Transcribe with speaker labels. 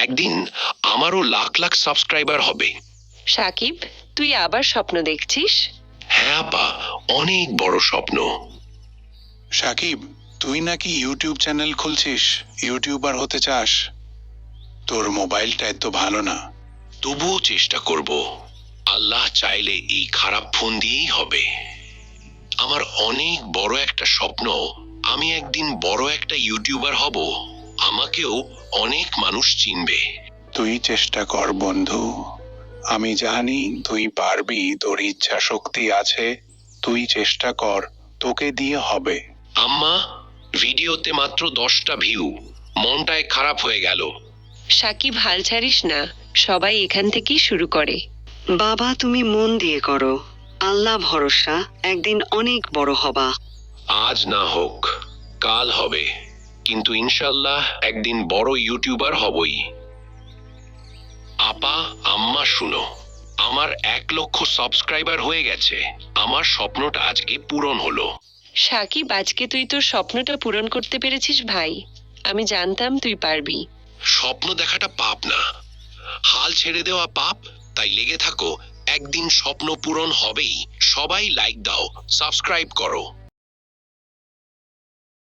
Speaker 1: একদিন আমারও লাখ লাখ সাবস্ক্রাইবার হবে।
Speaker 2: সাকিব, তুই আবার স্বপ্ন দেখছিস?
Speaker 1: হ্যাঁ আপা, অনেক বড় স্বপ্ন।
Speaker 3: সাকিব, তুই নাকি ইউটিউব চ্যানেল খুলছিস, ইউটিউবার হতে চাস? তোর মোবাইলটা এত ভালো না।
Speaker 1: তবুও চেষ্টা করব। আল্লাহ চাইলে এই খারাপ ফোন দিয়েই হবে। আমার অনেক বড় একটা স্বপ্ন, আমি একদিন বড় একটা ইউটিউবার হব। আমাকেও অনেক মানুষ চিনবে।
Speaker 3: তুই চেষ্টা কর বন্ধু, আমি জানি তুই পারবি, তোর ইচ্ছা শক্তি আছে। তুই চেষ্টা কর, তোকে দিয়ে হবে।
Speaker 1: আম্মা, ভিডিওতে মাত্র 10টা ভিউ, মনটায় খারাপ হয়ে গেল।
Speaker 2: সাকিব, হাল ছাড়িস না, সবাই এখান থেকেই শুরু করে।
Speaker 4: বাবা, তুমি মন দিয়ে করো, আল্লাহ ভরসা, একদিন অনেক বড় হবা।
Speaker 1: আজ না হোক, কাল হবে, কিন্তু ইনশাল্লাহ একদিন বড় ইউটিউবার হবই। আপা, আম্মা শুনো, আমার 1 লক্ষ সাবস্ক্রাইবার হয়ে গেছে। আমার স্বপ্নটা আজকে পূরণ হলো।
Speaker 2: সাকিব, আজকে তুই তোর স্বপ্নটা পূরণ করতে পেরেছিস ভাই। আমি জানতাম তুই পারবি।
Speaker 1: স্বপ্ন দেখাটা পাপ না, হাল ছেড়ে দেওয়া পাপ। তাই লেগে থাকো, একদিন স্বপ্ন পূরণ হবেই। সবাই লাইক দাও, সাবস্ক্রাইব করো।